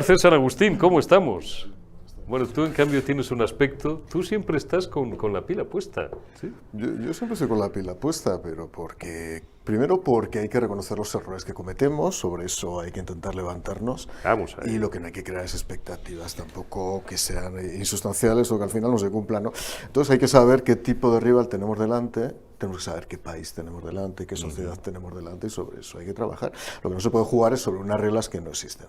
tardes, San Agustín, ¿cómo estamos? Bueno, tú en cambio tienes un aspecto, tú siempre estás con la pila puesta, ¿sí? Yo siempre estoy con la pila puesta, pero primero porque hay que reconocer los errores que cometemos, sobre eso hay que intentar levantarnos. Vamos a ver. Y lo que no hay que crear es expectativas tampoco que sean insustanciales o que al final no se cumplan, ¿no? Entonces hay que saber qué tipo de rival tenemos delante, tenemos que saber qué país tenemos delante, qué sociedad tenemos delante, y sobre eso hay que trabajar. Lo que no se puede jugar es sobre unas reglas que no existen.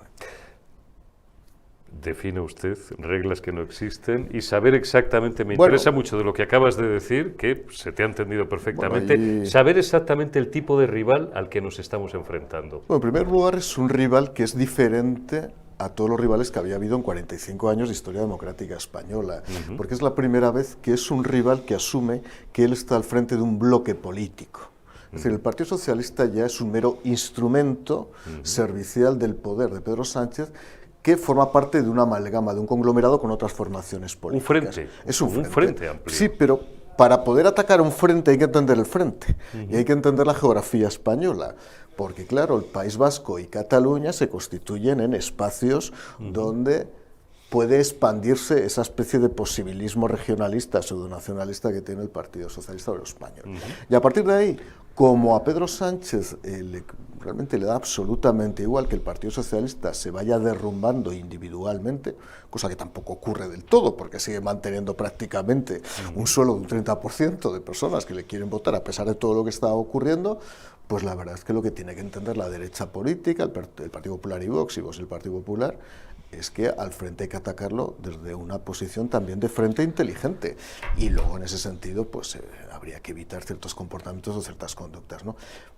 Define usted reglas que no existen y saber exactamente, me interesa mucho de lo que acabas de decir, que se te ha entendido perfectamente, saber exactamente el tipo de rival al que nos estamos enfrentando. Bueno, en primer lugar es un rival que es diferente a todos los rivales que había habido en 45 años de historia democrática española, porque es la primera vez que es un rival que asume que él está al frente de un bloque político. Es decir, el Partido Socialista ya es un mero instrumento servicial del poder de Pedro Sánchez, que forma parte de una amalgama, de un conglomerado con otras formaciones políticas. Un frente. Es un frente amplio. Sí, pero para poder atacar un frente hay que entender el frente y hay que entender la geografía española. Porque, claro, el País Vasco y Cataluña se constituyen en espacios donde puede expandirse esa especie de posibilismo regionalista, pseudonacionalista que tiene el Partido Socialista Obrero Español. Y a partir de ahí, como a Pedro Sánchez realmente le da absolutamente igual que el Partido Socialista se vaya derrumbando individualmente, cosa que tampoco ocurre del todo, porque sigue manteniendo prácticamente un suelo de un 30% de personas que le quieren votar a pesar de todo lo que está ocurriendo, pues la verdad es que lo que tiene que entender la derecha política, el Partido Popular y Vox el Partido Popular, es que al frente hay que atacarlo desde una posición también de frente inteligente. Y luego, en ese sentido, pues habría que evitar ciertos comportamientos o ciertas conductas, ¿no?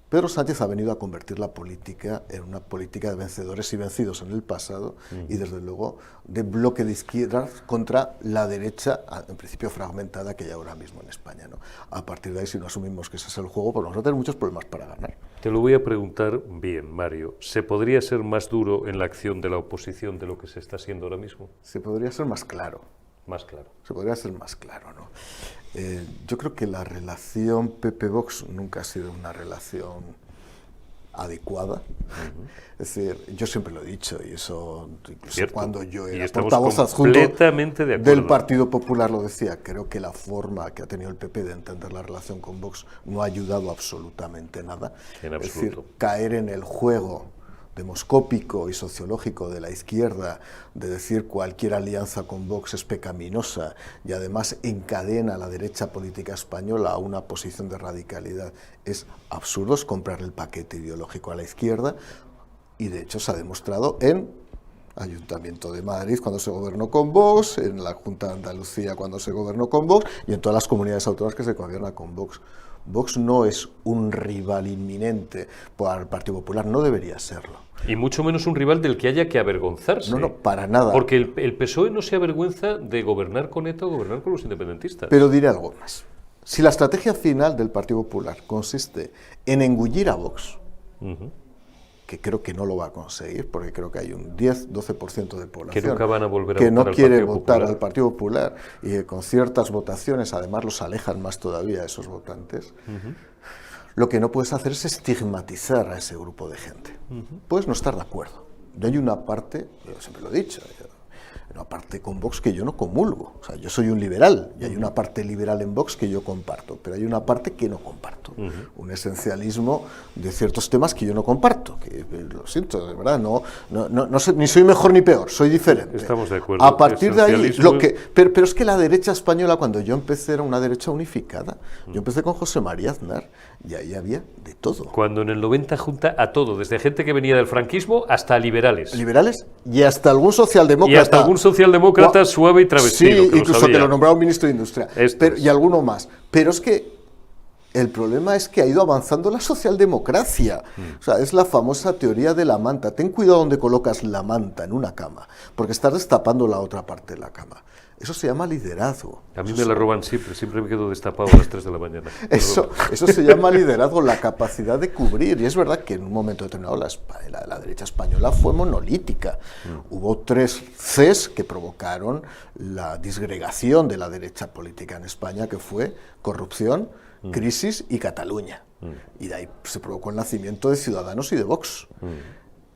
Pedro Sánchez ha venido a convertir la política en una política de vencedores y vencidos en el pasado y, desde luego, de bloque de izquierda contra la derecha, en principio fragmentada, que hay ahora mismo en España, ¿no? A partir de ahí, si no asumimos que ese es el juego, pues vamos a tener muchos problemas para ganar. Te lo voy a preguntar bien, Mario. ¿Se podría ser más duro en la acción de la oposición de lo que se está haciendo ahora mismo? Se podría ser más claro. Más claro. Se podría ser más claro, ¿no? Yo creo que la relación PP-Vox nunca ha sido una relación adecuada. Es decir, yo siempre lo he dicho, y eso incluso cuando yo era portavoz adjunto del Partido Popular lo decía, creo que la forma que ha tenido el PP de entender la relación con Vox no ha ayudado absolutamente nada. En absoluto. Es decir, caer en el juego demoscópico y sociológico de la izquierda, de decir cualquier alianza con Vox es pecaminosa y además encadena a la derecha política española a una posición de radicalidad, es absurdo, es comprar el paquete ideológico a la izquierda, y de hecho se ha demostrado en Ayuntamiento de Madrid cuando se gobernó con Vox, en la Junta de Andalucía cuando se gobernó con Vox y en todas las comunidades autónomas que se gobiernan con Vox. Vox no es un rival inminente para el Partido Popular, no debería serlo. Y mucho menos un rival del que haya que avergonzarse. No, no, para nada. Porque el PSOE no se avergüenza de gobernar con ETA o gobernar con los independentistas. Pero diré algo más. Si la estrategia final del Partido Popular consiste en engullir a Vox, que creo que no lo va a conseguir, porque creo que hay un 10-12% de población que nunca van a volver a que votar no quiere al votar al Partido Popular, y que con ciertas votaciones además los alejan más todavía a esos votantes, lo que no puedes hacer es estigmatizar a ese grupo de gente. Puedes no estar de acuerdo. Yo hay una parte, yo siempre lo he dicho, una parte con Vox que yo no comulgo. O sea, yo soy un liberal y hay una parte liberal en Vox que yo comparto, pero hay una parte que no comparto. Un esencialismo de ciertos temas que yo no comparto, que lo siento, de verdad, no sé, ni soy mejor ni peor, soy diferente. Estamos de acuerdo. A partir de ahí, pero es que la derecha española, cuando yo empecé, era una derecha unificada. Yo empecé con José María Aznar y ahí había de todo. Cuando en el 90 junta a todo, desde gente que venía del franquismo hasta liberales. Liberales y hasta algún socialdemócrata. Y hasta algún socialdemócrata suave y travestido. Sí, incluso que lo nombraba un ministro de Industria. Y alguno más. Pero es que el problema es que ha ido avanzando la socialdemocracia. O sea, es la famosa teoría de la manta. Ten cuidado donde colocas la manta en una cama, porque estás destapando la otra parte de la cama. Eso se llama liderazgo. A mí me la roban siempre me quedo destapado a las 3 de la mañana. Eso se llama liderazgo, la capacidad de cubrir. Y es verdad que en un momento determinado la derecha española fue monolítica. Hubo 3 Cs que provocaron la disgregación de la derecha política en España, que fue corrupción, crisis y Cataluña. Y de ahí se provocó el nacimiento de Ciudadanos y de Vox.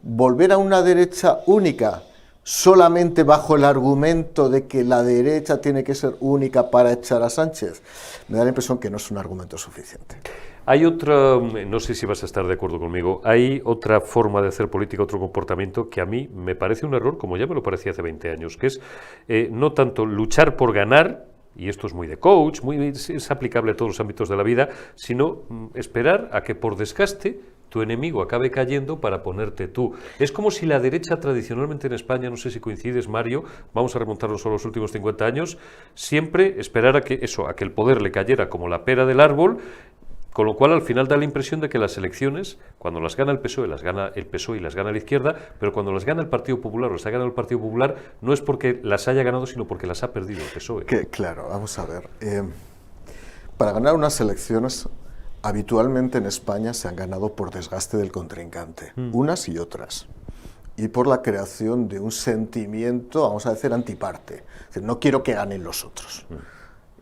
Volver a una derecha única solamente bajo el argumento de que la derecha tiene que ser única para echar a Sánchez, me da la impresión que no es un argumento suficiente. Hay otra, no sé si vas a estar de acuerdo conmigo, hay otra forma de hacer política, otro comportamiento que a mí me parece un error, como ya me lo parecía hace 20 años, que es no tanto luchar por ganar, y esto es muy de coach, es aplicable a todos los ámbitos de la vida, sino esperar a que por desgaste tu enemigo acabe cayendo para ponerte tú. Es como si la derecha tradicionalmente en España, no sé si coincides, Mario, vamos a remontarnos solo los últimos 50 años, siempre esperar a que el poder le cayera como la pera del árbol, con lo cual al final da la impresión de que las elecciones, cuando las gana el PSOE, las gana el PSOE y las gana la izquierda, pero cuando las gana el Partido Popular o las ha ganado el Partido Popular, no es porque las haya ganado, sino porque las ha perdido el PSOE. Claro, vamos a ver. Para ganar unas elecciones, habitualmente en España se han ganado por desgaste del contrincante, unas y otras, y por la creación de un sentimiento, vamos a decir, antiparte. Es decir, no quiero que ganen los otros.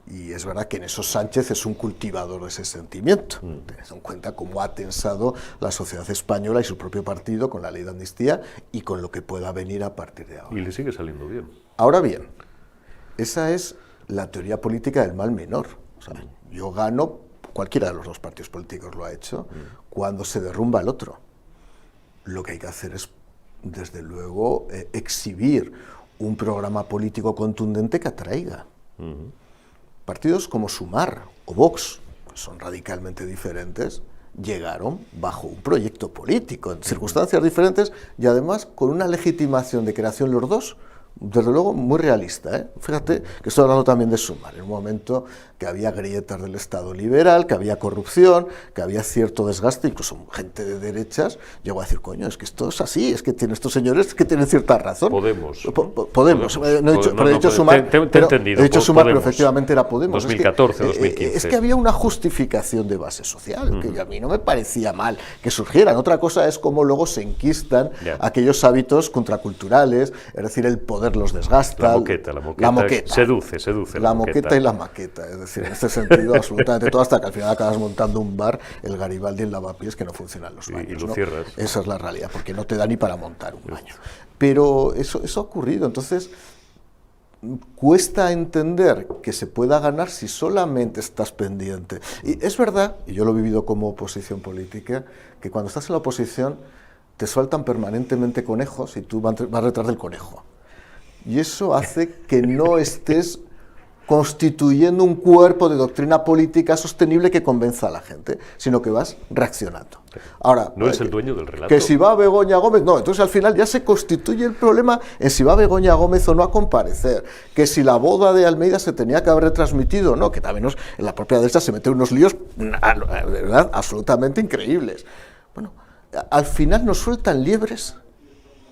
Y es verdad que en eso Sánchez es un cultivador de ese sentimiento. Tened en cuenta cómo ha tensado la sociedad española y su propio partido con la ley de amnistía y con lo que pueda venir a partir de ahora. Y le sigue saliendo bien. Ahora bien, esa es la teoría política del mal menor. O sea, yo gano, cualquiera de los dos partidos políticos lo ha hecho, cuando se derrumba el otro. Lo que hay que hacer es, desde luego, exhibir un programa político contundente que atraiga. Partidos como Sumar o Vox, que son radicalmente diferentes, llegaron bajo un proyecto político, en circunstancias diferentes y además con una legitimación de creación los dos, desde luego muy realista, ¿eh? Fíjate que estoy hablando también de Sumar, en un momento que había grietas del Estado liberal, que había corrupción, que había cierto desgaste, incluso gente de derechas llegó a decir, coño, es que esto es así, es que tienen estos señores que tienen cierta razón. Podemos. Podemos. No he dicho Sumar, pero efectivamente era Podemos. 2014, 2015. Es que había una justificación de base social, que a mí no me parecía mal que surgieran. Otra cosa es cómo luego se enquistan aquellos hábitos contraculturales, es decir, el poder los desgasta. La moqueta. Seduce. La moqueta y la maqueta, es decir, en este sentido, absolutamente todo, hasta que al final acabas montando un bar, el Garibaldi en Lavapiés, que no funcionan los baños. Y lo ¿no? cierras. Esa es la realidad, porque no te da ni para montar un baño. Pero eso ha ocurrido, entonces cuesta entender que se pueda ganar si solamente estás pendiente. Y es verdad, y yo lo he vivido como oposición política, que cuando estás en la oposición te sueltan permanentemente conejos y tú vas detrás del conejo. Y eso hace que no estés constituyendo un cuerpo de doctrina política sostenible que convenza a la gente, sino que vas reaccionando. Ahora, no es el dueño del relato. Que si va Begoña Gómez, no, entonces al final ya se constituye el problema en si va Begoña Gómez o no a comparecer, que si la boda de Almeida se tenía que haber retransmitido, no, que también en la propia derecha se meten unos líos, ¿verdad?, absolutamente increíbles. Bueno, al final nos sueltan liebres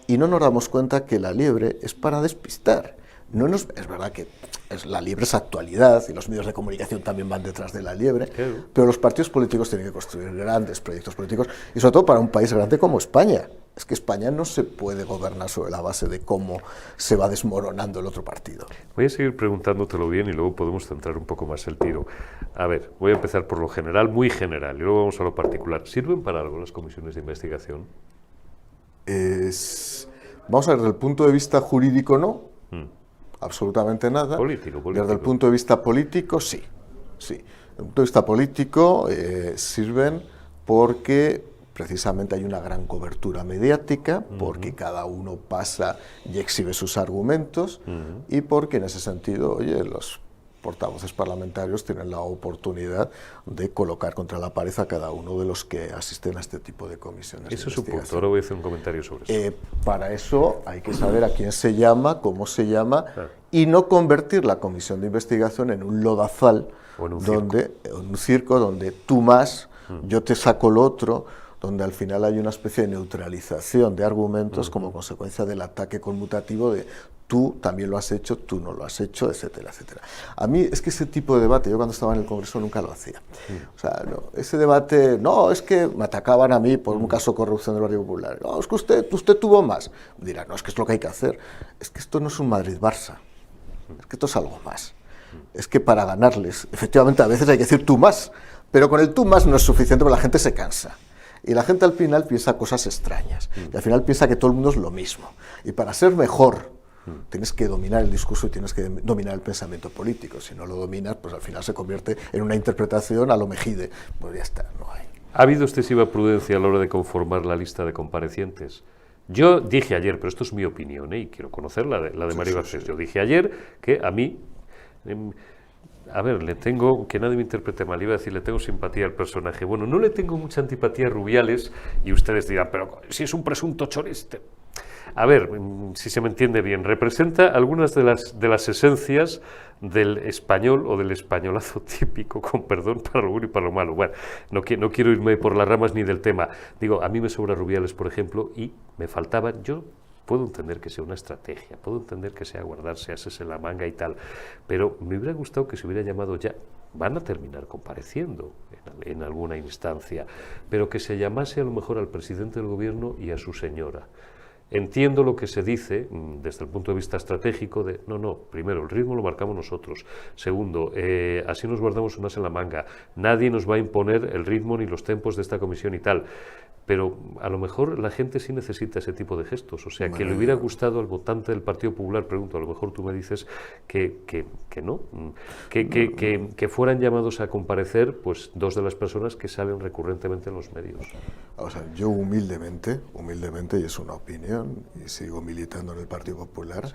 y no nos damos cuenta que la liebre es para despistar. Es verdad que la liebre es actualidad y los medios de comunicación también van detrás de la liebre, pero los partidos políticos tienen que construir grandes proyectos políticos y sobre todo para un país grande como España. Es que España no se puede gobernar sobre la base de cómo se va desmoronando el otro partido. Voy a seguir preguntándotelo bien y luego podemos centrar un poco más el tiro. A ver, voy a empezar por lo general, muy general, y luego vamos a lo particular. ¿Sirven para algo las comisiones de investigación? Vamos a ver, desde el punto de vista jurídico no. Absolutamente nada. Político. Desde el punto de vista político, sí. Desde el punto de vista político sirven porque precisamente hay una gran cobertura mediática, porque cada uno pasa y exhibe sus argumentos, y porque en ese sentido, oye, los portavoces parlamentarios tienen la oportunidad de colocar contra la pared a cada uno de los que asisten a este tipo de comisiones. Eso es un punto, ahora voy a hacer un comentario sobre eso. Para eso hay que saber a quién se llama, cómo se llama, y no convertir la comisión de investigación en un lodazal, o en un circo donde tú más, yo te saco lo otro, donde al final hay una especie de neutralización de argumentos como consecuencia del ataque conmutativo de tú también lo has hecho, tú no lo has hecho, etcétera, etcétera. A mí es que ese tipo de debate, yo cuando estaba en el Congreso nunca lo hacía. O sea, no, ese debate, no, es que me atacaban a mí por un caso de corrupción del Partido Popular. No, es que usted tuvo más. Dirá, no, es que es lo que hay que hacer. Es que esto no es un Madrid-Barça. Es que esto es algo más. Es que para ganarles, efectivamente, a veces hay que decir tú más, pero con el tú más no es suficiente porque la gente se cansa. Y la gente al final piensa cosas extrañas. Y al final piensa que todo el mundo es lo mismo. Y para ser mejor, tienes que dominar el discurso y tienes que dominar el pensamiento político. Si no lo dominas, pues al final se convierte en una interpretación a lo Mejide. Pues ya está, no hay. ¿Ha habido excesiva prudencia a la hora de conformar la lista de comparecientes? Yo dije ayer, pero esto es mi opinión, y quiero conocer la de Mario Garcés. Yo dije ayer que a mí... A ver, le tengo, que nadie me interprete mal, iba a decir, le tengo simpatía al personaje. Bueno, no le tengo mucha antipatía a Rubiales, y ustedes dirán, pero si es un presunto chorista. A ver, si se me entiende bien, representa algunas de las esencias del español o del españolazo típico, con perdón para lo bueno y para lo malo. Bueno, no quiero irme por las ramas ni del tema. Digo, a mí me sobra Rubiales, por ejemplo, y me faltaban, yo puedo entender que sea una estrategia, puedo entender que sea guardarse ases en la manga y tal, pero me hubiera gustado que se hubiera llamado ya, van a terminar compareciendo en alguna instancia, pero que se llamase a lo mejor al presidente del gobierno y a su señora. Entiendo lo que se dice desde el punto de vista estratégico de, no, primero, el ritmo lo marcamos nosotros. Segundo, así nos guardamos unas en la manga. Nadie nos va a imponer el ritmo ni los tempos de esta comisión y tal. Pero a lo mejor la gente sí necesita ese tipo de gestos. O sea, que le hubiera gustado al votante del Partido Popular, pregunto, a lo mejor tú me dices que no, que fueran llamados a comparecer pues dos de las personas que salen recurrentemente en los medios. O sea, yo humildemente, y es una opinión, y sigo militando en el Partido Popular, sí,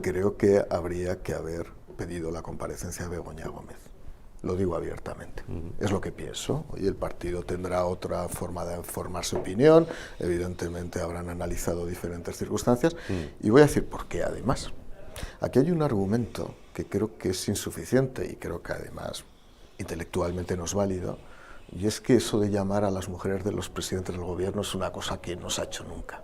creo que habría que haber pedido la comparecencia de Begoña Gómez. Lo digo abiertamente, es lo que pienso. Y el partido tendrá otra forma de formar su opinión, evidentemente habrán analizado diferentes circunstancias, y voy a decir por qué además. Aquí hay un argumento que creo que es insuficiente y creo que además intelectualmente no es válido, y es que eso de llamar a las mujeres de los presidentes del gobierno es una cosa que no se ha hecho nunca.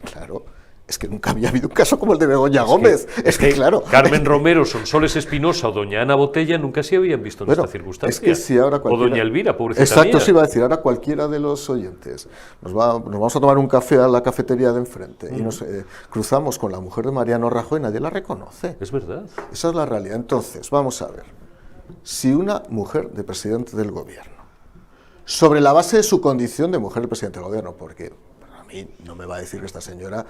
Claro. Es que nunca había habido un caso como el de Begoña Gómez. Es que claro. Carmen Romero, Sonsoles Espinosa o doña Ana Botella nunca se habían visto en esta circunstancia. Es que si ahora o doña Elvira, pobrecita exacto, mía. Sí iba a decir, ahora cualquiera de los oyentes nos vamos a tomar un café a la cafetería de enfrente y nos cruzamos con la mujer de Mariano Rajoy y nadie la reconoce. Es verdad. Esa es la realidad. Entonces, vamos a ver. Si una mujer de presidente del gobierno, sobre la base de su condición de mujer de presidente del gobierno, porque a mí no me va a decir que esta señora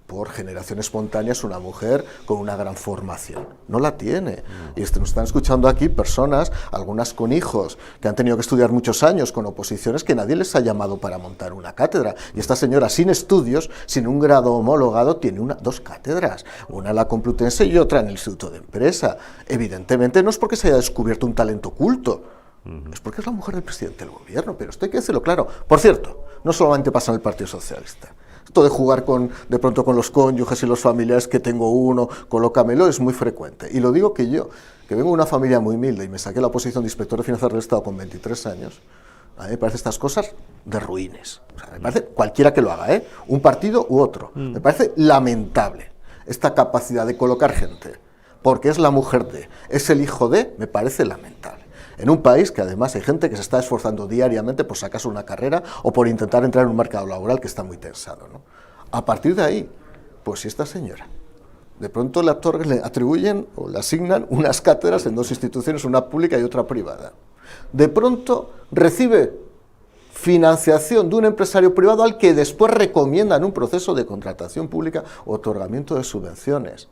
por generación espontánea es una mujer con una gran formación. No la tiene. Y nos están escuchando aquí personas, algunas con hijos, que han tenido que estudiar muchos años con oposiciones que nadie les ha llamado para montar una cátedra. Y esta señora, sin estudios, sin un grado homologado, tiene dos cátedras. Una en la Complutense y otra en el Instituto de Empresa. Evidentemente no es porque se haya descubierto un talento oculto, es porque es la mujer del presidente del gobierno, pero esto hay que decirlo claro. Por cierto, no solamente pasa en el Partido Socialista. Esto de jugar de pronto con los cónyuges y los familiares, que tengo uno, colócamelo, es muy frecuente. Y lo digo que yo, que vengo de una familia muy humilde y me saqué la posición de inspector de finanzas del Estado con 23 años, a mí me parece estas cosas de ruines. O sea, me parece cualquiera que lo haga, un partido u otro. Me parece lamentable esta capacidad de colocar gente, porque es la mujer de, es el hijo de, me parece lamentable. En un país que además hay gente que se está esforzando diariamente por sacarse una carrera o por intentar entrar en un mercado laboral que está muy tensado, ¿no? A partir de ahí, pues si esta señora de pronto le atribuyen o le asignan unas cátedras en dos instituciones, una pública y otra privada, de pronto recibe financiación de un empresario privado al que después recomiendan un proceso de contratación pública o otorgamiento de subvenciones.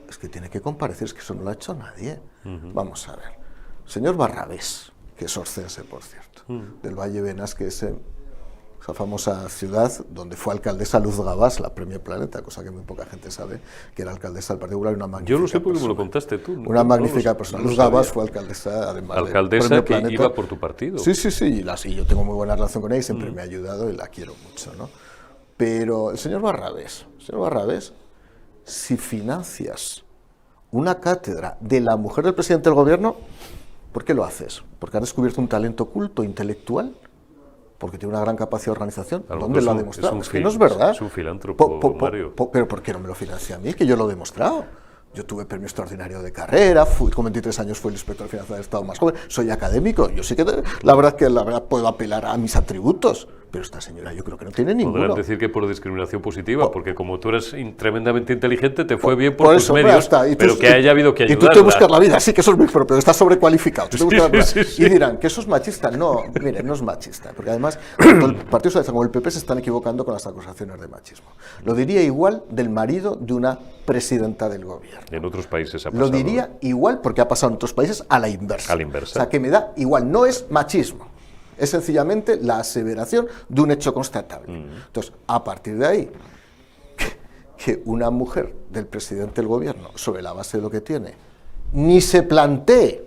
Es que tiene que comparecer, es que eso no lo ha hecho nadie. Vamos a ver. Señor Barrabés, que es orcense, por cierto, del Valle Benas, que es esa famosa ciudad donde fue alcaldesa Luz Gabás, la Premio Planeta, cosa que muy poca gente sabe, que era alcaldesa del Partido Popular, una magnífica Yo lo sé porque persona. me lo contaste tú. Una magnífica persona. Luz Gabás fue alcaldesa, además alcaldesa del Premio que Planeta. iba por tu partido. Sí, y yo tengo muy buena relación con ella y siempre me ha ayudado y la quiero mucho, ¿no? Pero el señor Barrabés, si financias una cátedra de la mujer del presidente del gobierno, ¿por qué lo haces? ¿Porque has descubierto un talento oculto, intelectual? ¿Porque tiene una gran capacidad de organización? ¿Dónde lo ha demostrado? Es que no es verdad. Es un filántropo, Mario. ¿Pero por qué no me lo financia a mí? Que yo lo he demostrado. Yo tuve premio extraordinario de carrera, con 23 años fui el inspector de finanzas del Estado más joven, soy académico, yo sí que la verdad puedo apelar a mis atributos, Pero esta señora yo creo que no tiene ninguno. Podrán decir que por discriminación positiva, porque como tú eres tremendamente inteligente, te fue bien por por tus eso, medios, pero que haya habido que ayudarla. Y tú te buscas la vida, sí, que eso es muy propio, estás sobrecualificado. Tú te buscas la vida. Sí. Y dirán, ¿que eso es machista? No, mire, no es machista, porque además, tanto el Partido Socialista como el PP se están equivocando con las acusaciones de machismo. Lo diría igual del marido de una presidenta del gobierno. En otros países ha pasado. Lo diría igual porque ha pasado en otros países a la inversa. A la inversa. O sea, que me da igual, no es machismo. Es sencillamente la aseveración de un hecho constatable. Entonces, a partir de ahí, que una mujer del presidente del gobierno, sobre la base de lo que tiene, ni se plantee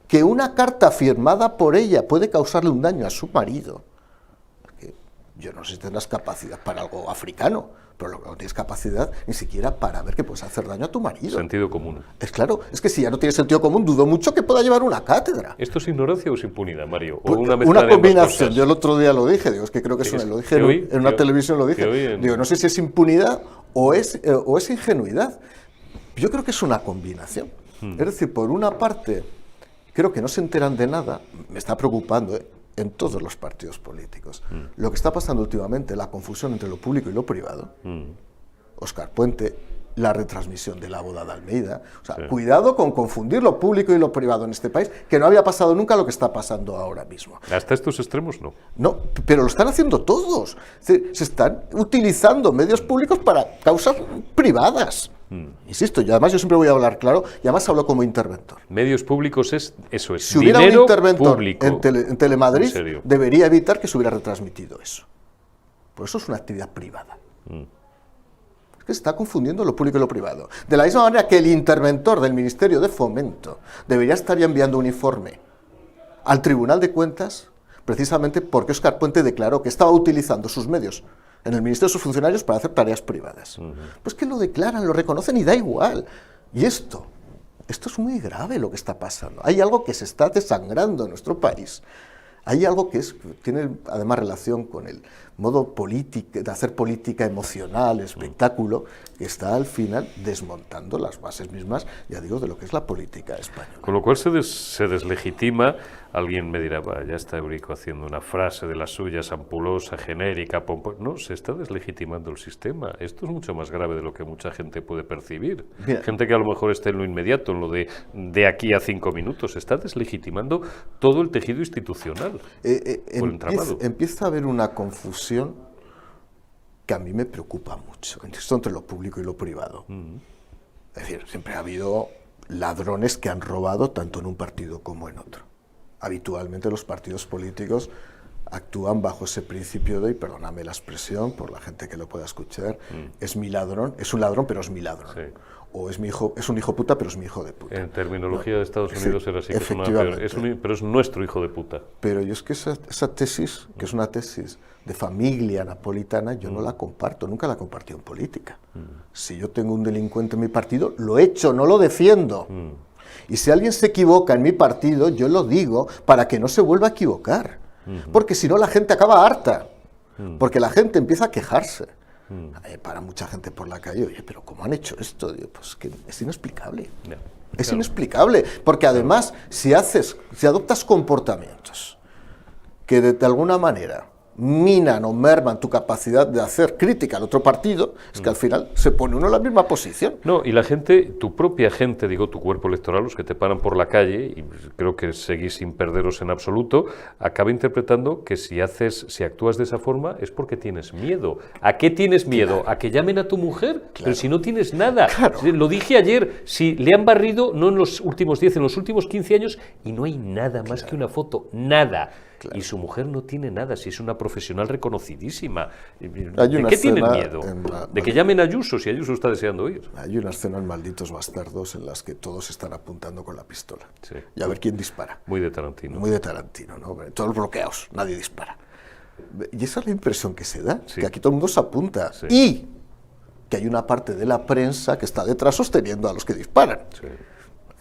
que una carta firmada por ella puede causarle un daño a su marido. Porque yo no sé si tendrás capacidad para algo africano, pero no tienes capacidad ni siquiera para ver que puedes hacer daño a tu marido. Sentido común. Es claro, es que si ya no tienes sentido común, dudo mucho que pueda llevar una cátedra. ¿Esto es ignorancia o es impunidad, Mario? ¿O Pues, una combinación. Yo el otro día lo dije, digo, es que creo que lo dije en una televisión, lo dije. Digo, no sé si es impunidad o es ingenuidad. Yo creo que es una combinación. Es decir, por una parte, creo que no se enteran de nada, me está preocupando, en todos los partidos políticos. Lo que está pasando últimamente, la confusión entre lo público y lo privado, Óscar Puente, la retransmisión de la boda de Almeida, o sea, cuidado con confundir lo público y lo privado en este país, que no había pasado nunca lo que está pasando ahora mismo. Hasta estos extremos no. No, pero lo están haciendo todos. Es decir, se están utilizando medios públicos para causas privadas. Insisto, y además yo siempre voy a hablar claro, y además hablo como interventor. Medios públicos eso es si hubiera un interventor público, en Telemadrid, debería evitar que se hubiera retransmitido eso. Por eso es una actividad privada. Es que se está confundiendo lo público y lo privado. De la misma manera que el interventor del Ministerio de Fomento debería estar ya enviando un informe al Tribunal de Cuentas, precisamente porque Óscar Puente declaró que estaba utilizando sus medios en el Ministerio de sus funcionarios para hacer tareas privadas. Pues que lo declaran, lo reconocen y da igual. Y esto es muy grave lo que está pasando. Hay algo que se está desangrando en nuestro país. Hay algo que tiene además relación con el modo de hacer política emocional, espectáculo, que está al final desmontando las bases mismas, ya digo, de lo que es la política española. Con lo cual se deslegitima. Alguien me dirá, ya está Eurico haciendo una frase de las suyas, ampulosa, genérica, pomposa. No, se está deslegitimando el sistema. Esto es mucho más grave de lo que mucha gente puede percibir. Mira, gente que a lo mejor está en lo inmediato, en lo de aquí a 5 minutos. Se está deslegitimando todo el tejido institucional. Empieza a haber una confusión que a mí me preocupa mucho, entre lo público y lo privado. Es decir, siempre ha habido ladrones que han robado tanto en un partido como en otro. Habitualmente los partidos políticos actúan bajo ese principio de, y perdóname la expresión, por la gente que lo pueda escuchar, es mi ladrón, es un ladrón, pero es mi ladrón. Sí. O es un hijo puta, pero es mi hijo de puta. En terminología de Estados Unidos era así, pero es nuestro hijo de puta. Pero yo es que esa tesis, que es una tesis de familia napolitana, yo no la comparto, nunca la compartí en política. Si yo tengo un delincuente en mi partido, lo echo, no lo defiendo. Y si alguien se equivoca en mi partido, yo lo digo para que no se vuelva a equivocar. Porque si no, la gente acaba harta. Porque la gente empieza a quejarse. Para mucha gente por la calle, oye, pero ¿cómo han hecho esto? Digo, pues que es inexplicable. Es inexplicable. Porque además, si adoptas comportamientos que de alguna manera minan o merman tu capacidad de hacer crítica al otro partido, es que al final se pone uno en la misma posición. No, y la gente, tu propia gente, digo, tu cuerpo electoral, los que te paran por la calle, y creo que seguís sin perderos en absoluto, acaba interpretando que si actúas de esa forma es porque tienes miedo. ¿A qué tienes miedo? Claro. ¿A que llamen a tu mujer? Claro. Pero si no tienes nada. Claro. Lo dije ayer, si le han barrido, no en los últimos 10, en los últimos 15 años, y no hay nada más que una foto, nada. Claro. Y su mujer no tiene nada, si es una profesional reconocidísima. ¿De qué tienen miedo? ¿De que llamen a Ayuso, si Ayuso está deseando ir? Hay una escena en Malditos Bastardos en las que todos están apuntando con la pistola. Sí. Y a ver quién dispara. Muy de Tarantino. Muy de Tarantino, ¿no? Todos bloqueados, nadie dispara. Y esa es la impresión que se da, sí. Que aquí todo el mundo se apunta. Sí. Y que hay una parte de la prensa que está detrás sosteniendo a los que disparan. Sí.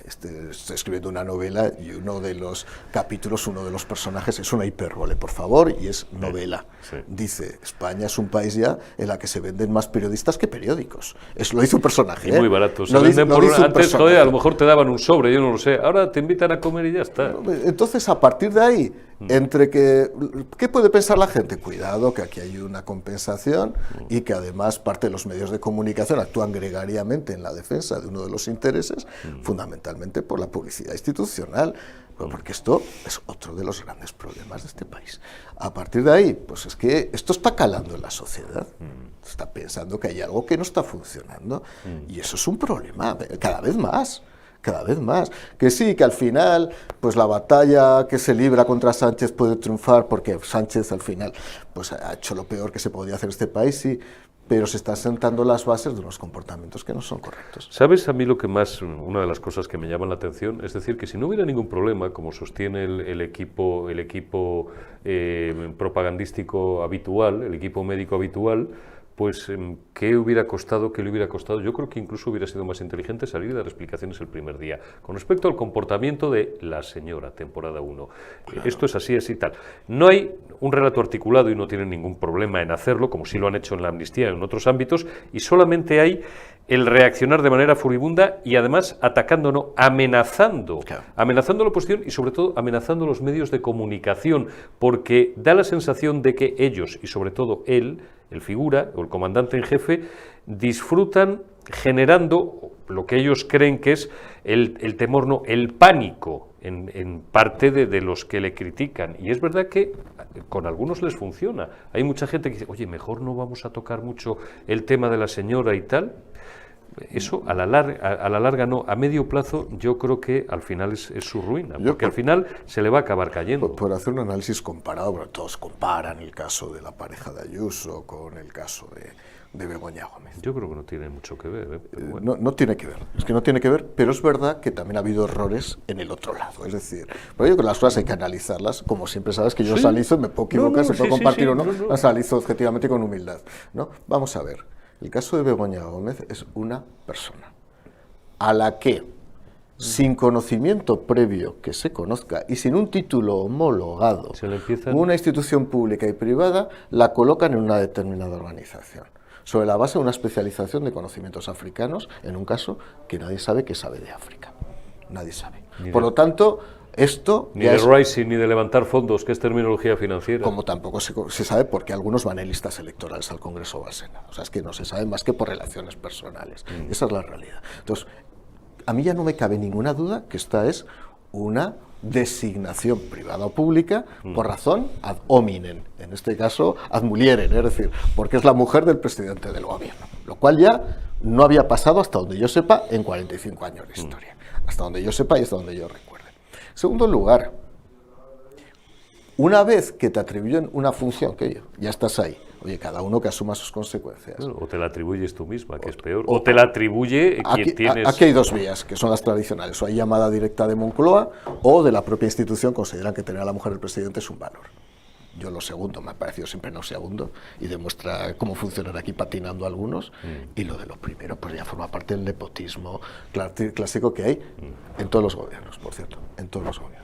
Estoy escribiendo una novela y uno de los capítulos, uno de los personajes es una hipérbole, por favor, y es novela. Sí. Dice, España es un país ya en la que se venden más periodistas que periódicos. Eso lo hizo un personaje. Y muy barato. Se venden por antes, joder, a lo mejor te daban un sobre, yo no lo sé. Ahora te invitan a comer y ya está. Entonces, a partir de ahí, Entre que, ¿qué puede pensar la gente? Cuidado, que aquí hay una compensación y que además parte de los medios de comunicación actúan gregariamente en la defensa de uno de los intereses, fundamentalmente por la publicidad institucional, porque esto es otro de los grandes problemas de este país. A partir de ahí, pues es que esto está calando en la sociedad, está pensando que hay algo que no está funcionando y eso es un problema, cada vez más. Cada vez más. Que sí, que al final, pues la batalla que se libra contra Sánchez puede triunfar, porque Sánchez al final pues ha hecho lo peor que se podía hacer en este país, sí, pero se están sentando las bases de unos comportamientos que no son correctos. ¿Sabes a mí lo que más, una de las cosas que me llaman la atención? Es decir, que si no hubiera ningún problema, como sostiene el equipo propagandístico habitual, el equipo médico habitual, pues ¿qué hubiera costado? ¿Qué le hubiera costado? Yo creo que incluso hubiera sido más inteligente salir y dar explicaciones el primer día. Con respecto al comportamiento de la señora, temporada 1. Claro. Esto es así, así, tal. No hay un relato articulado y no tienen ningún problema en hacerlo, como sí lo han hecho en la amnistía y en otros ámbitos, y solamente hay el reaccionar de manera furibunda y además atacándonos, amenazando la oposición y sobre todo amenazando los medios de comunicación, porque da la sensación de que ellos, y sobre todo él, el figura o el comandante en jefe, disfrutan generando lo que ellos creen que es el temor, no, el pánico en parte de los que le critican. Y es verdad que con algunos les funciona. Hay mucha gente que dice, oye, mejor no vamos a tocar mucho el tema de la señora y tal. Eso a la larga no, a medio plazo yo creo que al final es su ruina, porque al final se le va a acabar cayendo. Por hacer un análisis comparado, bueno, todos comparan el caso de la pareja de Ayuso con el caso de Begoña Gómez. Yo creo que no tiene mucho que ver. Bueno. No tiene que ver, es que no tiene que ver, pero es verdad que también ha habido errores en el otro lado, es decir, pero yo creo que las cosas hay que analizarlas, como siempre sabes que yo las analizo, me puedo equivocar, se puede compartir o no, las analizo objetivamente con humildad, ¿no? Vamos a ver. El caso de Begoña Gómez es una persona a la que, sin conocimiento previo que se conozca y sin un título homologado, una institución pública y privada la colocan en una determinada organización, sobre la base de una especialización de conocimientos africanos, en un caso que nadie sabe que sabe de África. Nadie sabe. Por lo tanto, esto ni de rising ni de levantar fondos, que es terminología financiera. Como tampoco se sabe por qué algunos van en listas electorales al Congreso o al Senado. O sea, es que no se sabe más que por relaciones personales. Esa es la realidad. Entonces, a mí ya no me cabe ninguna duda que esta es una designación privada o pública por razón ad hominem, en este caso ad mulierem, es decir, porque es la mujer del presidente del gobierno, lo cual ya no había pasado hasta donde yo sepa en 45 años de historia, hasta donde yo sepa y hasta donde yo recuerde. Segundo lugar, una vez que te atribuyen una función, que ya estás ahí, oye, cada uno que asuma sus consecuencias. Bueno, o te la atribuyes tú misma, que es peor, o te la atribuye quien tienes... Aquí hay dos vías, que son las tradicionales, o hay llamada directa de Moncloa, o de la propia institución consideran que tener a la mujer del presidente es un valor. Yo lo segundo, me ha parecido siempre nauseabundo y demuestra cómo funcionan aquí patinando algunos, y lo de lo primero, pues ya forma parte del nepotismo clásico que hay en todos los gobiernos, por cierto, en todos los gobiernos.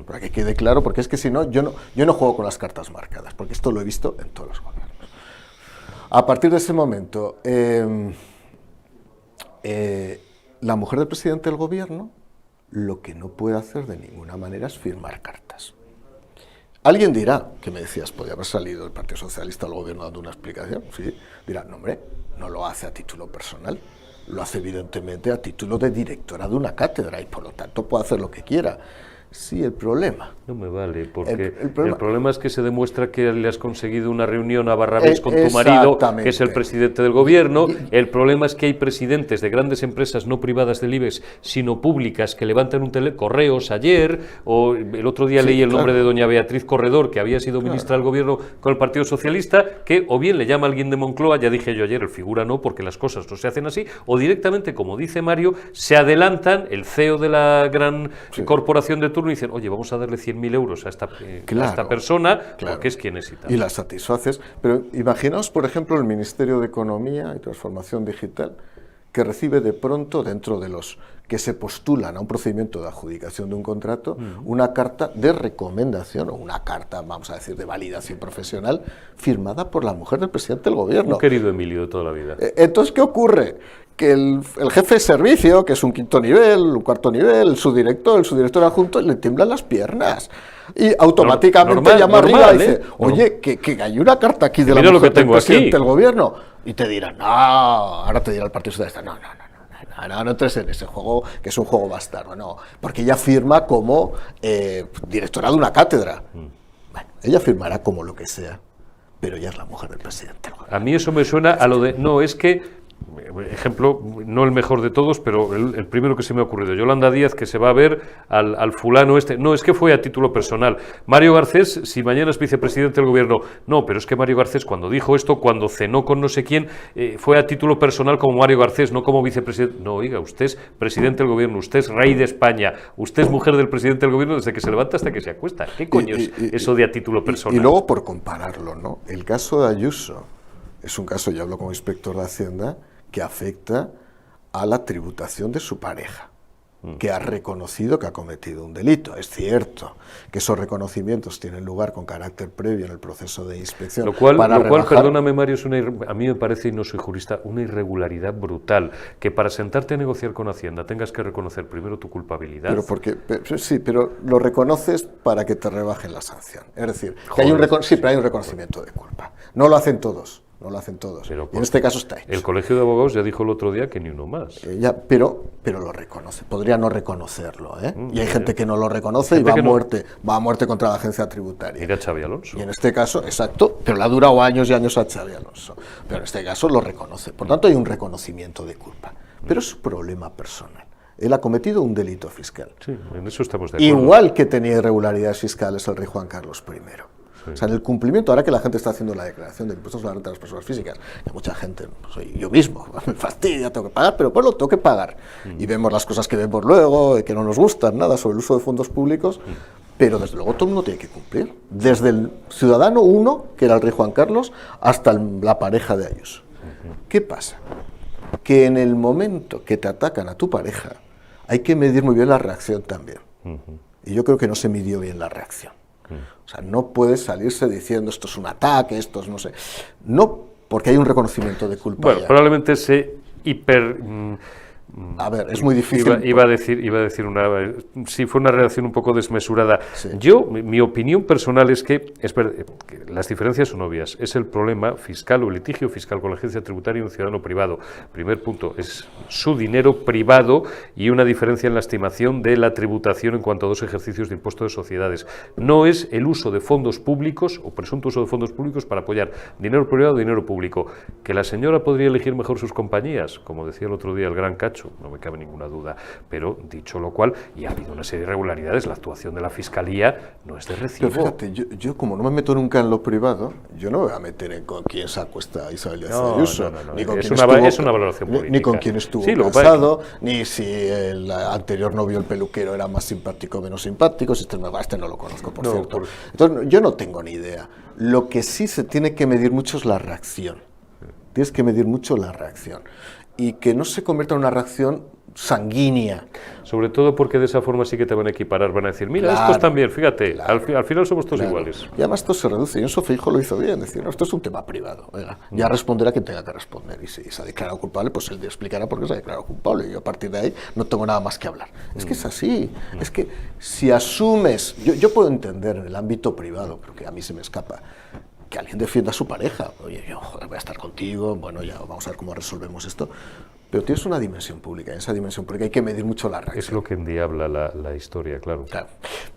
Para que quede claro, porque es que si no, yo no juego con las cartas marcadas, porque esto lo he visto en todos los gobiernos. A partir de ese momento, la mujer del presidente del gobierno lo que no puede hacer de ninguna manera es firmar cartas. Alguien dirá, que me decías, podría haber salido el Partido Socialista al gobierno dando una explicación, sí, dirá, no hombre, no lo hace a título personal, lo hace evidentemente a título de directora de una cátedra y por lo tanto puede hacer lo que quiera. Sí, el problema. No me vale, porque el problema es que se demuestra que le has conseguido una reunión a Barrabés con tu marido, que es el presidente del gobierno. El problema es que hay presidentes de grandes empresas no privadas del IBEX, sino públicas, que levantan un correos ayer, o el otro día leí el nombre de doña Beatriz Corredor, que había sido ministra del gobierno con el Partido Socialista, que o bien le llama a alguien de Moncloa, ya dije yo ayer, el figura no, porque las cosas no se hacen así, o directamente, como dice Mario, se adelantan, el CEO de la gran corporación de turno, y dicen, oye, vamos a darle 100.000 euros a esta persona, porque es quien es y tal. Y la satisfaces. Pero imaginaos, por ejemplo, el Ministerio de Economía y Transformación Digital, que recibe de pronto, dentro de los que se postulan a un procedimiento de adjudicación de un contrato, una carta de recomendación, o una carta, vamos a decir, de validación profesional, firmada por la mujer del presidente del gobierno. Un querido Emilio de toda la vida. Entonces, ¿qué ocurre? que el jefe de servicio, que es un quinto nivel, un cuarto nivel, el subdirector adjunto, le tiemblan las piernas. Y automáticamente llama arriba y dice, oye, que hay una carta aquí de la mujer del presidente del gobierno. Y te dirán, no, ahora te dirá el Partido Socialista, no entres en ese juego, que es un juego bastardo, no. Porque ella firma como directora de una cátedra. Bueno, ella firmará como lo que sea, pero ella es la mujer del presidente del gobierno. A mí eso me suena a lo de, no, es que... Ejemplo, no el mejor de todos, pero el primero que se me ha ocurrido. Yolanda Díaz, que se va a ver al fulano este. No, es que fue a título personal. Mario Garcés, si mañana es vicepresidente del gobierno. No, pero es que Mario Garcés, cuando dijo esto, cuando cenó con no sé quién, fue a título personal como Mario Garcés, no como vicepresidente. No, oiga, usted es presidente del gobierno, usted es rey de España, usted es mujer del presidente del gobierno desde que se levanta hasta que se acuesta. ¿Qué coño es eso de a título personal? Y luego, por compararlo, ¿no? El caso de Ayuso es un caso, yo hablo como inspector de Hacienda, que afecta a la tributación de su pareja, que ha reconocido que ha cometido un delito. Es cierto que esos reconocimientos tienen lugar con carácter previo en el proceso de inspección. Lo cual perdóname Mario, a mí me parece, y no soy jurista, una irregularidad brutal, que para sentarte a negociar con Hacienda tengas que reconocer primero tu culpabilidad. Pero lo reconoces para que te rebajen la sanción. Es decir, que hay pero hay un reconocimiento de culpa. No lo hacen todos. No lo hacen todos. Pero y en este caso está hecho. El Colegio de Abogados ya dijo el otro día que ni uno más. Pero lo reconoce. Podría no reconocerlo, ¿eh? Y hay gente que no lo reconoce y va a muerte contra la agencia tributaria. Mira Xabi Alonso. Y en este caso, exacto, pero le ha durado años y años a Xabi Alonso. Pero en este caso lo reconoce. Por tanto, hay un reconocimiento de culpa. Pero es su problema personal. Él ha cometido un delito fiscal. Sí, en eso estamos de acuerdo. Igual que tenía irregularidades fiscales el rey Juan Carlos I. O sea, en el cumplimiento, ahora que la gente está haciendo la declaración de impuestos a la renta de las personas físicas, que mucha gente, soy yo mismo, me fastidia, tengo que pagar, pero pues lo tengo que pagar. Y vemos las cosas que vemos luego, que no nos gustan nada sobre el uso de fondos públicos, pero desde luego todo el mundo tiene que cumplir. Desde el ciudadano 1, que era el rey Juan Carlos, hasta la pareja de Ayuso. ¿Qué pasa? Que en el momento que te atacan a tu pareja, hay que medir muy bien la reacción también. Y yo creo que no se midió bien la reacción. O sea, no puede salirse diciendo esto es un ataque, esto es no sé. No, porque hay un reconocimiento de culpa. Bueno, ya. Probablemente se A ver, es muy difícil. Iba a decir una... Sí, fue una reacción un poco desmesurada. Sí. Mi opinión personal es que las diferencias son obvias. Es el problema fiscal o el litigio fiscal con la agencia tributaria y un ciudadano privado. Primer punto, es su dinero privado y una diferencia en la estimación de la tributación en cuanto a dos ejercicios de impuesto de sociedades. No es el uso de fondos públicos o presunto uso de fondos públicos para apoyar dinero privado o dinero público. Que la señora podría elegir mejor sus compañías, como decía el otro día el gran Cacho, no me cabe ninguna duda, pero dicho lo cual, y ha habido una serie de irregularidades, la actuación de la Fiscalía no es de recibo. Pero fíjate, yo como no me meto nunca en lo privado, yo no me voy a meter en con quién se acuesta Isabel Díaz Ayuso, ni con es una valoración política. Ni con quién estuvo casado, ni si el anterior novio, el peluquero, era más simpático o menos simpático, este no lo conozco, por cierto. Entonces, yo no tengo ni idea. Lo que sí se tiene que medir mucho es la reacción. Tienes que medir mucho la reacción. Y que no se convierta en una reacción sanguínea. Sobre todo porque de esa forma sí que te van a equiparar, van a decir, mira, estos también, fíjate, al final somos todos iguales. Y además esto se reduce, y eso Feijóo lo hizo bien, decir, no, esto es un tema privado, oiga, ya responderá quien tenga que responder, y si se ha declarado culpable, pues él explicará por qué se ha declarado culpable, y yo a partir de ahí no tengo nada más que hablar. Es que es así, es que si asumes, yo puedo entender en el ámbito privado, pero que a mí se me escapa, que alguien defienda a su pareja, oye, yo voy a estar contigo, bueno, ya vamos a ver cómo resolvemos esto. Pero tienes una dimensión pública, en esa dimensión pública hay que medir mucho la reacción. Es lo que endiabla la historia, claro.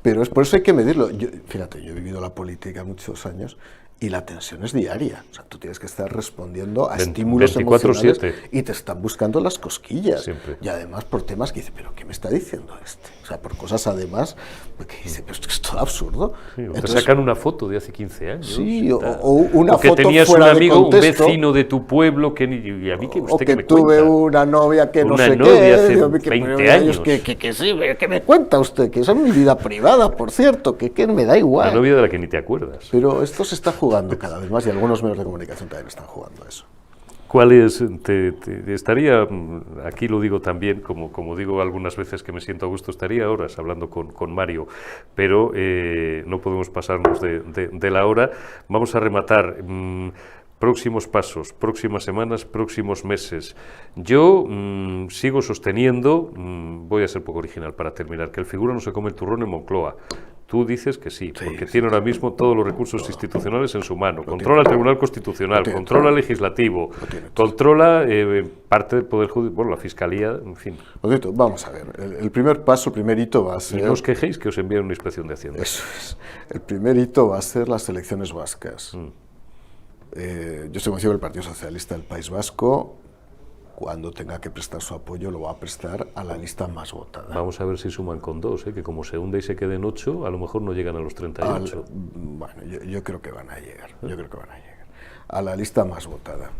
Pero por eso hay que medirlo. Fíjate, yo he vivido la política muchos años y la tensión es diaria. O sea, tú tienes que estar respondiendo a estímulos emocionales y te están buscando las cosquillas. Siempre. Y además por temas que dice, ¿pero qué me está diciendo este? O sea, por cosas además que dice, pero esto es todo absurdo. Sí, o te sacan una foto de hace 15 años. Sí, o una o que foto tenías fuera un amigo, de contexto, un vecino de tu pueblo, y a mí que usted o que que me tuve cuenta. una novia que no una sé novia qué, hace 20 años. Que sí, que me cuenta usted, que esa es mi vida privada, por cierto, que me da igual. Una novia de la que ni te acuerdas. Pero esto se está jugando cada vez más y algunos medios de comunicación también están jugando a eso. ¿Cuál es? Estaría, aquí lo digo también, como digo algunas veces que me siento a gusto, estaría horas hablando con Mario, pero no podemos pasarnos de la hora. Vamos a rematar. próximos pasos, próximas semanas, próximos meses. Yo sigo sosteniendo, voy a ser poco original para terminar, que el figura no se come el turrón en Moncloa. Tú dices que sí, porque tiene ahora mismo todos los recursos institucionales en su mano. Controla el Tribunal Constitucional, controla el Legislativo, controla parte del Poder Judicial, bueno, la Fiscalía, en fin. Vamos a ver, el primer paso, el primer hito va a ser... Y no os quejéis que os envíen una inspección de Hacienda. Eso es. El primer hito va a ser las elecciones vascas. Yo estoy convencido que el Partido Socialista del País Vasco, cuando tenga que prestar su apoyo, lo va a prestar a la lista más votada. Vamos a ver si suman con 2, que como se hunde y se queden 8, a lo mejor no llegan a los 38. Bueno, yo creo que van a llegar, a la lista más votada.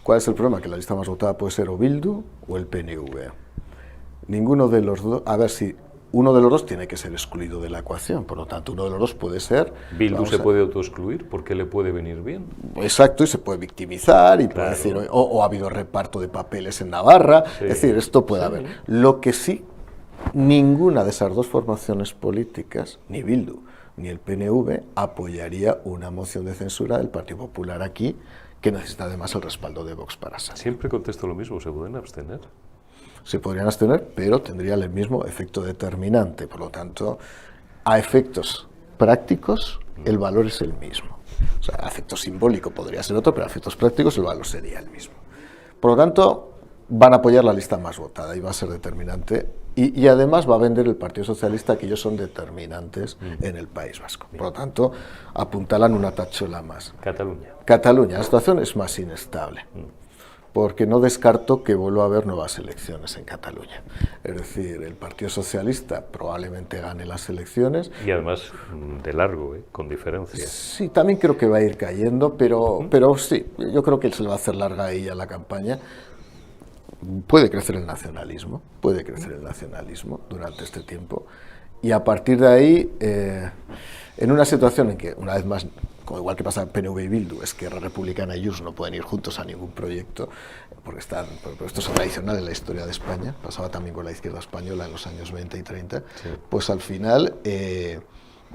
¿Cuál es el problema? Que la lista más votada puede ser o Bildu o el PNV. Ninguno de los dos, a ver si uno de los dos tiene que ser excluido de la ecuación, por lo tanto uno de los dos puede ser... Bildu se puede autoexcluir porque le puede venir bien. Exacto, y se puede victimizar, y puede decir, o ha habido reparto de papeles en Navarra, es decir, esto puede haber. Lo que sí, ninguna de esas dos formaciones políticas, ni Bildu ni el PNV, apoyaría una moción de censura del Partido Popular aquí, que necesita además el respaldo de Vox para salir. Siempre contesto lo mismo, ¿se pueden abstener? Se podrían abstener, pero tendrían el mismo efecto determinante. Por lo tanto, a efectos prácticos, el valor es el mismo. O sea, a efecto simbólico podría ser otro, pero a efectos prácticos el valor sería el mismo. Por lo tanto, van a apoyar la lista más votada y va a ser determinante. Y además va a vender el Partido Socialista que ellos son determinantes en el País Vasco. Por lo tanto, apuntalan una tachuela más. Cataluña, la situación es más inestable. Porque no descarto que vuelva a haber nuevas elecciones en Cataluña. Es decir, el Partido Socialista probablemente gane las elecciones. Y además de largo, con diferencia. Sí, también creo que va a ir cayendo, pero sí, yo creo que se le va a hacer larga ahí a la campaña. Puede crecer el nacionalismo durante este tiempo. Y a partir de ahí, en una situación en que, una vez más, como igual que pasa en PNV y Bildu, Esquerra Republicana y Junts no pueden ir juntos a ningún proyecto, porque esto es tradicional en la historia de España, pasaba también con la izquierda española en los años 20 y 30, pues al final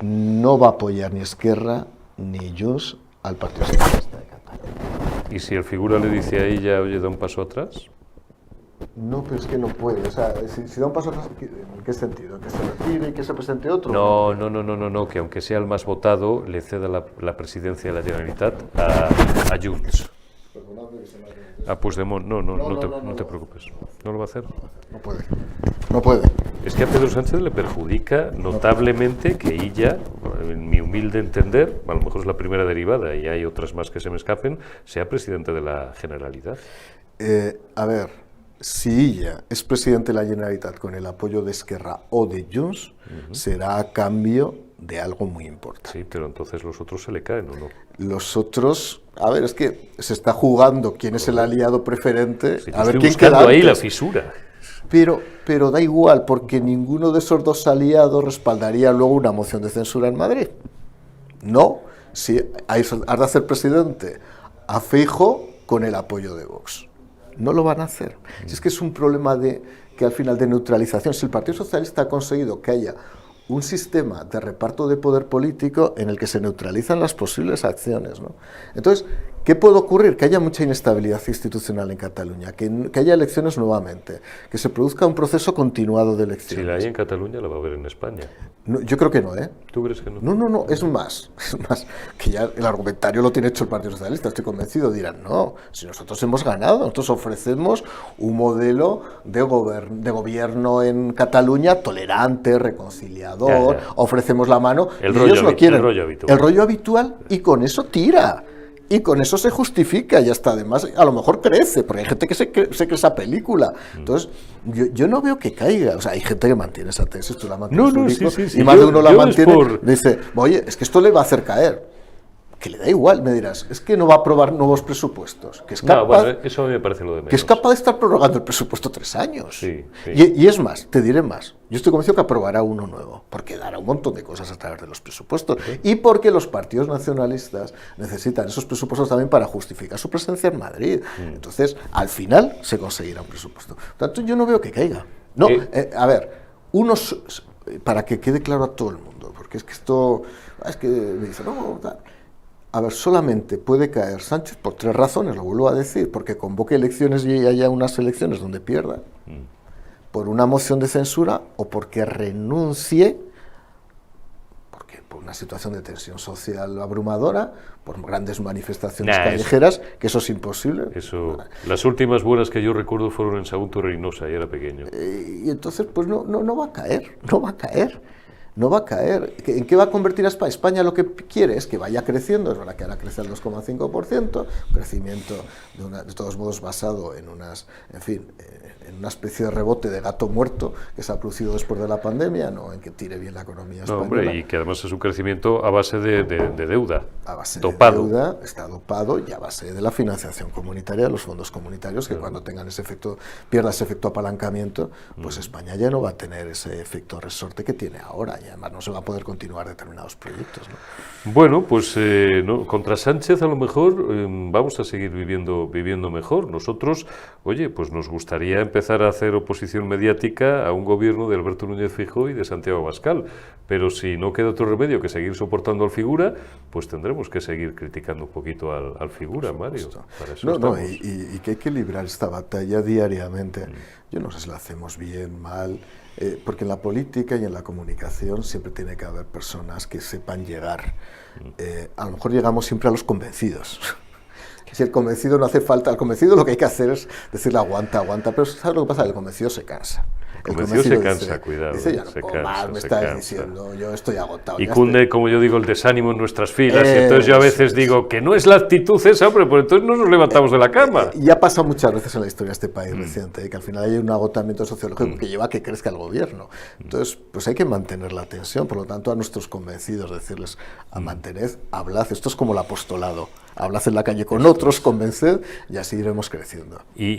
no va a apoyar ni Esquerra ni Junts al Partido Socialista de Cataluña. ¿Y si el figura le dice a ella, oye, da un paso atrás? No, pero es que no puede. O sea, si da un paso atrás, ¿en qué sentido? ¿Que se retire y que se presente otro? No, que aunque sea el más votado, le ceda la presidencia de la Generalitat a Junts. A Puigdemont. No te preocupes. ¿No lo va a hacer? No puede. Es que a Pedro Sánchez le perjudica notablemente que ella, en mi humilde entender, a lo mejor es la primera derivada y hay otras más que se me escapen, sea presidente de la Generalitat. A ver... Si ella es presidente de la Generalitat con el apoyo de Esquerra o de Junts, será a cambio de algo muy importante. Sí, pero entonces los otros se le caen, ¿o no? Los otros, a ver, es que se está jugando quién es el aliado preferente, sí, a ver quién queda antes. Ahí la fisura. Pero da igual, porque ninguno de esos dos aliados respaldaría luego una moción de censura en Madrid. No, si has de hacer presidente a Feijóo con el apoyo de Vox. No lo van a hacer. Si es que es un problema que al final de neutralización, si el Partido Socialista ha conseguido que haya un sistema de reparto de poder político en el que se neutralizan las posibles acciones, ¿no? Entonces, ¿qué puede ocurrir? Que haya mucha inestabilidad institucional en Cataluña, que haya elecciones nuevamente, que se produzca un proceso continuado de elecciones. Si la hay en Cataluña, la va a haber en España. No, yo creo que no, ¿eh? ¿Tú crees que no? No, es más, que ya el argumentario lo tiene hecho el Partido Socialista, estoy convencido, dirán, no, si nosotros hemos ganado, nosotros ofrecemos un modelo de gobierno en Cataluña tolerante, reconciliador, ya. Ofrecemos la mano, el y rollo ellos no quieren. El rollo habitual, y con eso tira. Y con eso se justifica y hasta además a lo mejor crece, porque hay gente que se cree esa película. Entonces, yo no veo que caiga. O sea, hay gente que mantiene esa tesis, tú la mantienes sí, y más de uno la mantiene. Dice, oye, es que esto le va a hacer caer. Que le da igual, me dirás, es que no va a aprobar nuevos presupuestos. Que es capaz, bueno, eso a mí me parece lo de menos. Que es capaz de estar prorrogando el presupuesto 3 años. Sí. Y es más, te diré más. Yo estoy convencido que aprobará uno nuevo, porque dará un montón de cosas a través de los presupuestos. Y porque los partidos nacionalistas necesitan esos presupuestos también para justificar su presencia en Madrid. Entonces, al final se conseguirá un presupuesto. Por tanto, yo no veo que caiga. No, a ver, para que quede claro a todo el mundo, porque es que esto, es que me dicen, no, tal. A ver, solamente puede caer Sánchez por 3 razones, lo vuelvo a decir, porque convoque elecciones y haya unas elecciones donde pierda, por una moción de censura o porque renuncie, porque por una situación de tensión social abrumadora, por grandes manifestaciones callejeras, que eso es imposible. Eso, las últimas buenas que yo recuerdo fueron en Sagunto Reynosa, y era pequeño. Y entonces, pues no va a caer, no va a caer. No va a caer. ¿En qué va a convertir a España? España lo que quiere es que vaya creciendo, es verdad que ahora crece al 2,5%, un crecimiento de todos modos basado en en una especie de rebote de gato muerto que se ha producido después de la pandemia, no en que tire bien la economía española. No, hombre, y que además es un crecimiento a base de deuda. A base dopado. de deuda, está dopado, y a base de la financiación comunitaria, de los fondos comunitarios, que cuando tengan ese efecto, pierda ese efecto apalancamiento, pues España ya no va a tener ese efecto resorte que tiene ahora, y además no se va a poder continuar determinados proyectos, ¿no? Bueno, pues contra Sánchez a lo mejor vamos a seguir viviendo mejor. Nosotros, oye, pues nos gustaría empezar a hacer oposición mediática a un gobierno de Alberto Núñez Feijóo y de Santiago Abascal, pero si no queda otro remedio que seguir soportando al figura, pues tendremos que seguir criticando un poquito al figura, Mario. Para eso y que hay que librar esta batalla diariamente. Yo no sé si lo hacemos bien, mal, porque en la política y en la comunicación siempre tiene que haber personas que sepan llegar. A lo mejor llegamos siempre a los convencidos. Si el convencido no hace falta, al convencido lo que hay que hacer es decirle aguanta, pero ¿sabes lo que pasa? El convencido se cansa. El convencido se cansa, dice, cuidado. Dice, ya no puedo más, me estás diciendo, yo estoy agotado. Y cunde, como yo digo, el desánimo en nuestras filas. Y entonces yo a veces digo que no es la actitud esa, hombre, pues entonces no nos levantamos de la cama. Y ha pasado muchas veces en la historia de este país reciente, que al final hay un agotamiento sociológico que lleva a que crezca el gobierno. Entonces, pues hay que mantener la tensión. Por lo tanto, a nuestros convencidos, decirles, mantened, hablad. Esto es como el apostolado. Hablad en la calle con otros, convenced, y así iremos creciendo. Y